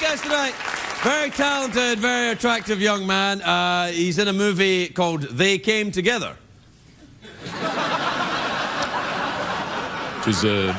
guest tonight. Very talented, very attractive young man. He's in a movie called They Came Together. Which is a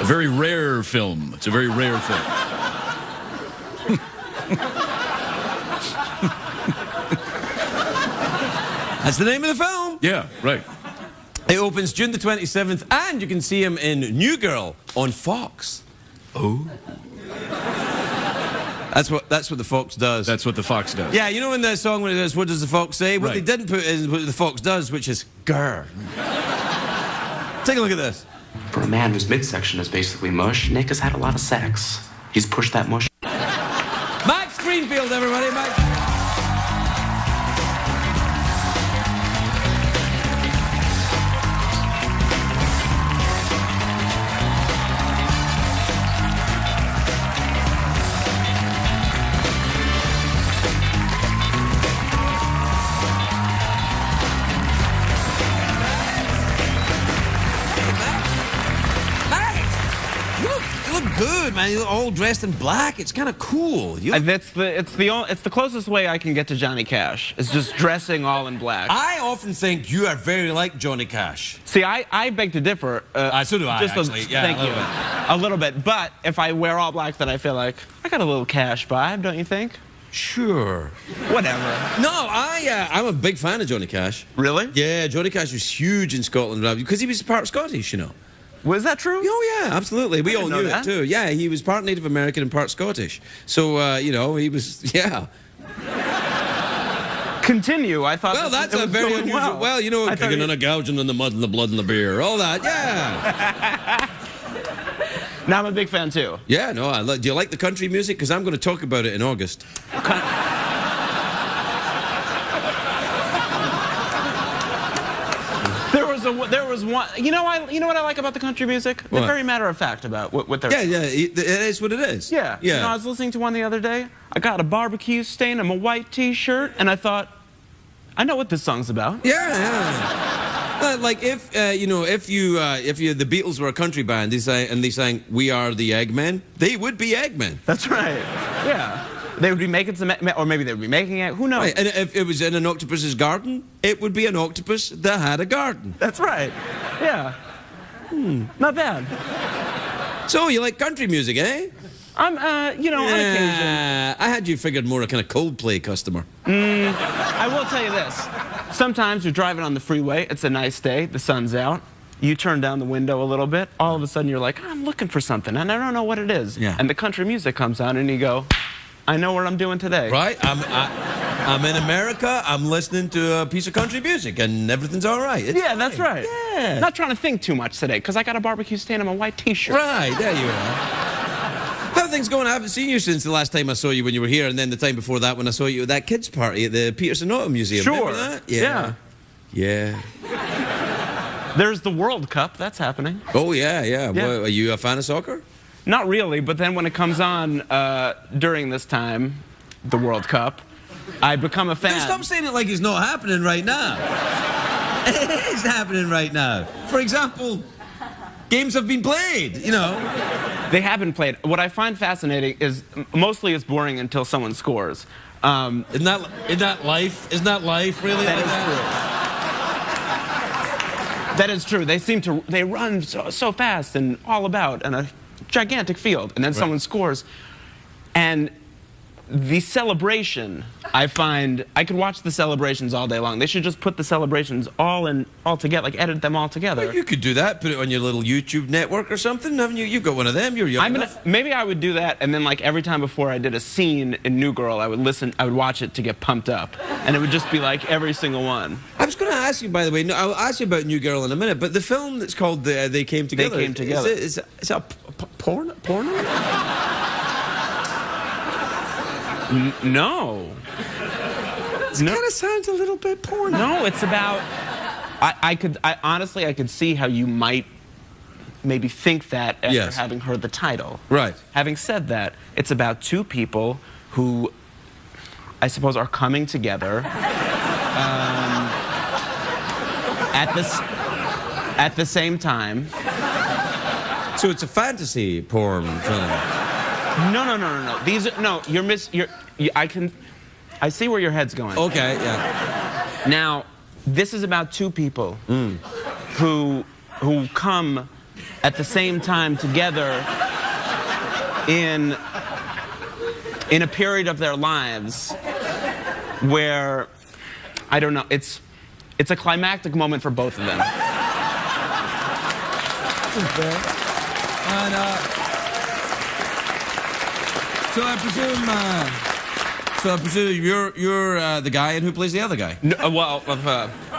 very rare film. It's a very rare film. That's the name of the film. Yeah, right. It opens June the 27th, and you can see him in New Girl on Fox. Oh. That's what the Fox does. That's what the Fox does. Yeah, you know in the song when it says, what does the Fox say? What Right. they didn't put is what the Fox does, which is grr. Take a look at this. For a man whose midsection is basically mush, Nick has had a lot of sex. He's pushed that mush. Max Greenfield, everybody. Max. Good, man. You look all dressed in black. It's kind of cool. It's the closest way I can get to Johnny Cash. Is just dressing all in black. I often think you are very like Johnny Cash. See, I beg to differ. So do I, actually. Yeah, thank you. A little bit. But if I wear all black, then I feel like I got a little Cash vibe, don't you think? Sure. Whatever. No, I'm a big fan of Johnny Cash. Really? Yeah, Johnny Cash was huge in Scotland because he was part Scottish, you know. Was that true? Oh, yeah, absolutely. We all knew it, too. Yeah, he was part Native American and part Scottish. So, you know, he was, yeah. Continue. I thought. Well, that's a very unusual. Well, you know, kicking and a gouging in the mud and the blood and the beer. All that, yeah. Now I'm a big fan, too. Yeah, no, do you like the country music? Because I'm going to talk about it in August. There was one. You know what I like about the country music? They're very matter of fact about what they're. Yeah, it is what it is. Yeah. You know, I was listening to one the other day. I got a barbecue stain on my white T-shirt, and I thought, I know what this song's about. Yeah. Like if you know, if the Beatles were a country band, they sang "We Are the Eggmen," they would be Eggmen. That's right. Yeah. They would be making some, or maybe they would be making it. Who knows? Right. And if it was in an octopus's garden, it would be an octopus that had a garden. That's right. Yeah. Not bad. So you like country music, eh? I'm, you know, on occasion. I had you figured more a kind of Coldplay customer. I will tell you this. Sometimes you're driving on the freeway. It's a nice day. The sun's out. You turn down the window a little bit. All of a sudden, you're like, I'm looking for something, and I don't know what it is. Yeah. And the country music comes on, and you go, I know what I'm doing today. Right? I'm in America. I'm listening to a piece of country music, and everything's all right. It's fine. That's right. Yeah. Not trying to think too much today, because I got a barbecue stain on my white T-shirt. Right, there you are. How are things going? I haven't seen you since the last time I saw you when you were here, and then the time before that when I saw you at that kids' party at the Peterson Auto Museum. Sure. Remember that? Yeah. Yeah. There's the World Cup. That's happening. Oh, yeah. Well, are you a fan of soccer? Not really, but then when it comes on during this time, the World Cup, I become a fan. Now stop saying it like it's not happening right now. It is happening right now. For example, games have been played, you know. They have been played. What I find fascinating is mostly it's boring until someone scores. Isn't that life? Isn't that life, really? That is true. That is true. They run so fast and all about in a gigantic field, and then someone scores. And the celebration, I find, I could watch the celebrations all day long. They should just put the celebrations all together, like edit them all together. Well, you could do that, put it on your little YouTube network or something, haven't you? You've got one of them, you're young enough. Maybe I would do that, and then like every time before I did a scene in New Girl, I would watch it to get pumped up. And it would just be like every single one. I was going to ask you, by the way, I'll ask you about New Girl in a minute, but the film that's called They Came Together. They Came Together. Is it a porno? No. It kind of sounds a little bit porno. No, it's about. Honestly, I could see how you might maybe think that after having heard the title. Right. Having said that, it's about two people who, I suppose, are coming together at the same time. So it's a fantasy porn film. No. These are, no, I see where your head's going. Okay, yeah. Now, this is about two people who come at the same time together in a period of their lives where, I don't know, it's a climactic moment for both of them. And, so I presume you're the guy, and who plays the other guy? No,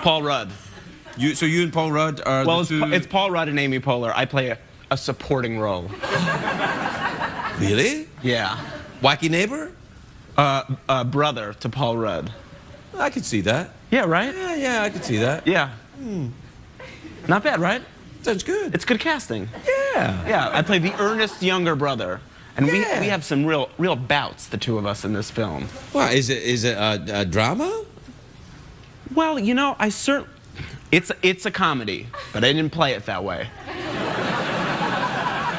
Paul Rudd. So you and Paul Rudd are Well, the two... it's Paul Rudd and Amy Poehler. I play a supporting role. Really? Yeah. Wacky neighbor? Brother to Paul Rudd. I could see that. Yeah, right? Yeah, I could see that. Yeah. Not bad, right? Sounds good. It's good casting. Yeah. Yeah, I play the earnest younger brother. And we have some real bouts, the two of us, in this film. What, is it a drama? Well, you know, it's a comedy, but I didn't play it that way.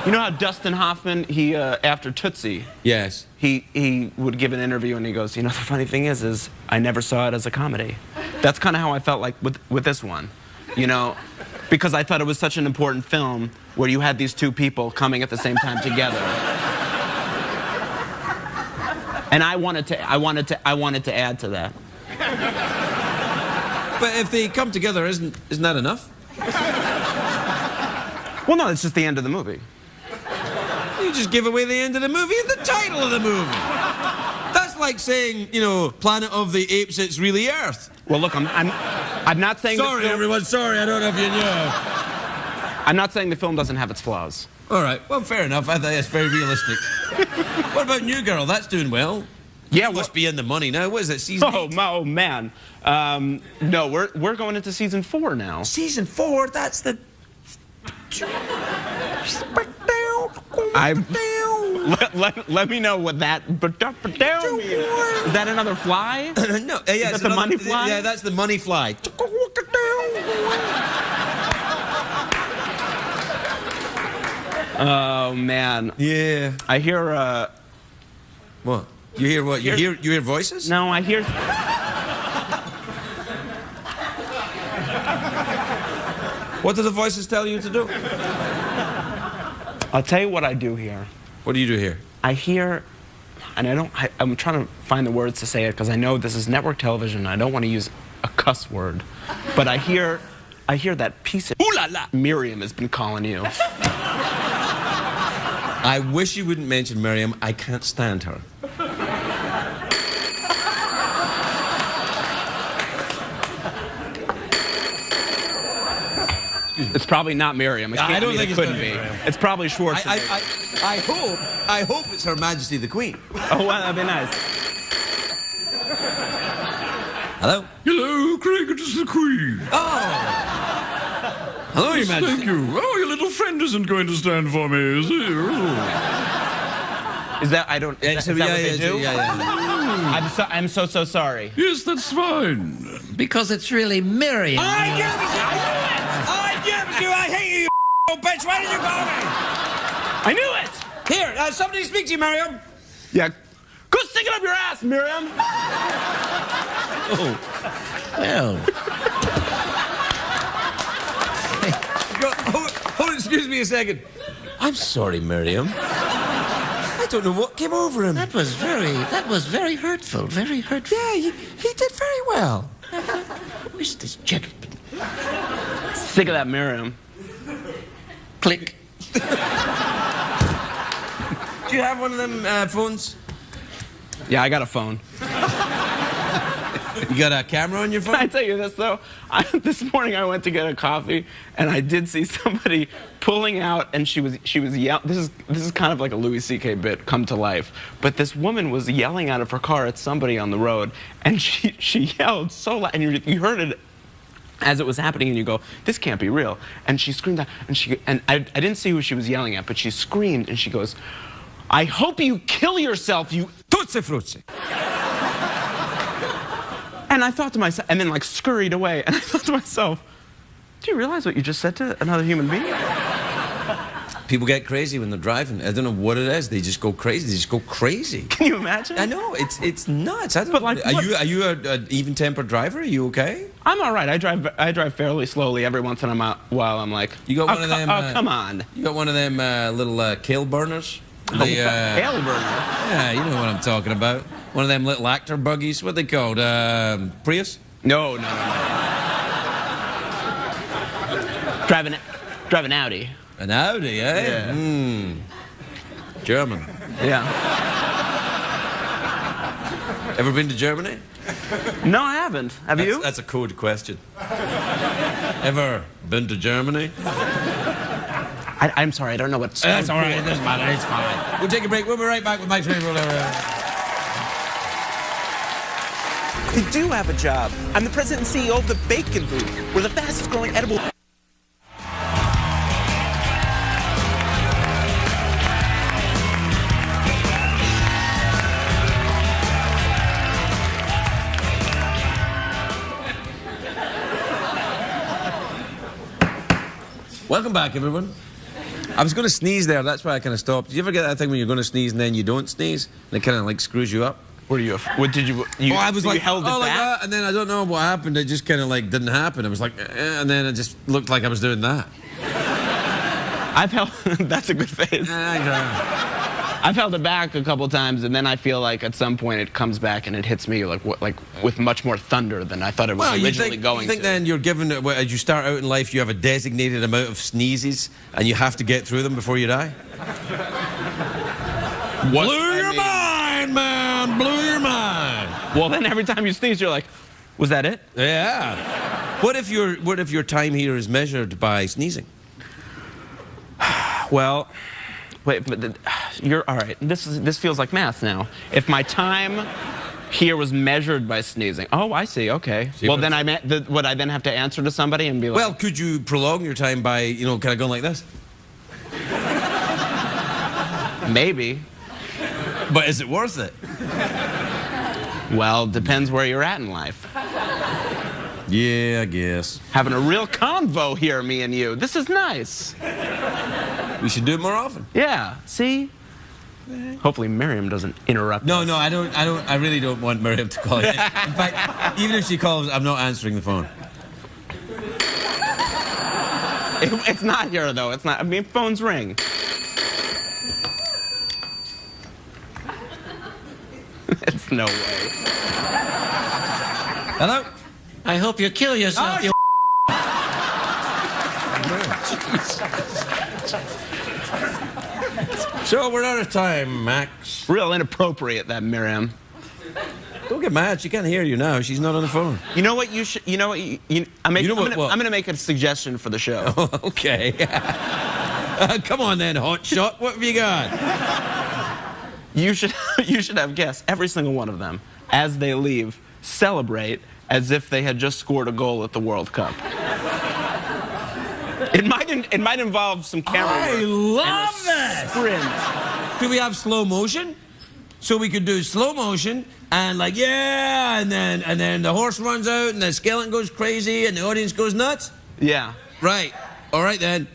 You know how Dustin Hoffman, he after Tootsie, Yes. he would give an interview and he goes, you know, the funny thing is I never saw it as a comedy. That's kind of how I felt like with this one, you know, because I thought it was such an important film where you had these two people coming at the same time together. And I wanted to add to that. But if they come together, isn't that enough? Well, no, it's just the end of the movie. You just give away the end of the movie and the title of the movie. That's like saying, you know, Planet of the Apes, it's really Earth. Well, look, I'm not saying. Sorry, everyone. Sorry, I don't know if you know. I'm not saying the film doesn't have its flaws. All right. Well, fair enough. I think that's very realistic. What about New Girl? That's doing well. Yeah, Must be in the money now. What is it? Season 8? Oh man. No, we're going into season 4 now. Season 4. That's the. Let me know what that. Is that another fly? No. Yeah, is that the money fly? Yeah, that's the money fly. Oh man. Yeah. I hear. What? You hear what? You hear voices? No, I hear. What do the voices tell you to do? I'll tell you what I do here. What do you do here? I hear, and I'm trying to find the words to say it because I know this is network television and I don't want to use a cuss word, but I hear that piece of ooh la la Miriam has been calling you. I wish you wouldn't mention Miriam. I can't stand her. It's probably not Miriam. I don't think it couldn't be. It's probably Schwarzenegger. I hope it's Her Majesty the Queen. Oh, well, that'd be nice. Hello? Hello, Craig, it is the Queen. Oh! Hello, Your Majesty. Thank you. Oh, your little friend isn't going to stand for me, is he? Oh. Is that, I don't, is that what they do? Yeah. I'm so sorry. Yes, that's fine. Because it's really Miriam. I hate you, you bitch. Why did you call me? I knew it! Here, somebody speak to you, Miriam. Yeah. Go stick it up your ass, Miriam! Oh. Well. Hold, excuse me a second. I'm sorry, Miriam. I don't know what came over him. That was very hurtful, very hurtful. Yeah, he did very well. Who is this gentleman? Sick of that Miriam. Click. Do you have one of them phones? Yeah, I got a phone. You got a camera on your phone? Can I tell you this, though? This morning I went to get a coffee, and I did see somebody pulling out, and she was yelling. This is kind of like a Louis C.K. bit come to life. But this woman was yelling out of her car at somebody on the road, and she yelled so loud, and you heard it as it was happening, and you go, this can't be real. And she screamed out, and I didn't see who she was yelling at, but she screamed, and she goes, I hope you kill yourself, you Tootsie Fruitsie. And I thought to myself, and then like scurried away, and I thought to myself, do you realize what you just said to another human being? People get crazy when they're driving. I don't know what it is. They just go crazy. They just go crazy. Can you imagine? I know. It's nuts. I don't, But, like, are you an even-tempered driver? Are you okay? I'm all right. I drive fairly slowly every once in a while. I'm like, You got one of them. Oh, come on. You got one of them little kale burners. Hail burner. Yeah, you know what I'm talking about. One of them little actor buggies. What they called? Prius? No. Driving Audi. An Audi, eh? Yeah. German. Yeah. Ever been to Germany? No, I haven't. Have you? That's a code question. Ever been to Germany? I'm sorry, I don't know what. That's all right. It doesn't matter. It's fine. We'll take a break. We'll be right back with Max Greenfield. I do have a job. I'm the president and CEO of the Bacon Booth. We're the fastest growing edible. Welcome back, everyone. I was going to sneeze there. That's why I kind of stopped. Did you ever get that thing when you're going to sneeze and then you don't sneeze? And it kind of like screws you up? What did you? I was so like, you held it like back? that, and then I don't know what happened. It just kind of like didn't happen. I was like, and then it just looked like I was doing that. I've held. That's a good face. I've held it back a couple times, and then I feel like at some point it comes back and it hits me like with much more thunder than I thought it was originally going to. You think then you're given, as you start out in life, you have a designated amount of sneezes, and you have to get through them before you die? Blew your mind, man! Blew your mind! Well, then every time you sneeze, you're like, was that it? Yeah. What if your time here is measured by sneezing? Well, wait, but you're all right. This feels like math now. If my time here was measured by sneezing, oh, I see. Okay. Well, then would I then have to answer to somebody and be like, well, could you prolong your time by kind of going like this? Maybe. But is it worth it? Well, depends where you're at in life. Yeah, I guess. Having a real convo here, me and you. This is nice. We should do it more often. Yeah. See? Hopefully Miriam doesn't interrupt No, us. no, I really don't want Miriam to call. In fact, even if she calls, I'm not answering the phone. It's not here, though. It's not. I mean, phones ring. It's no way. Hello? I hope you kill yourself, you So we're out of time, Max. Real inappropriate, that Miriam. Don't get mad. She can't hear you now. She's not on the phone. You know what you should? You know what? I'm gonna make a suggestion for the show. Okay. Come on then, hotshot. What have you got? You should have guests, every single one of them, as they leave, celebrate as if they had just scored a goal at the World Cup. It might involve some camera work. I love that. Sprint. Could we have slow motion? So we could do slow motion and like, yeah, and then the horse runs out and the skeleton goes crazy and the audience goes nuts? Yeah. Right. All right then.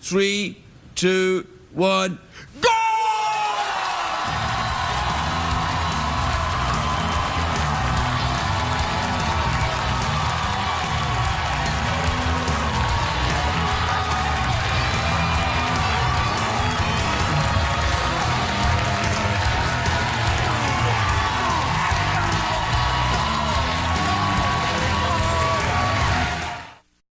3, 2, 1.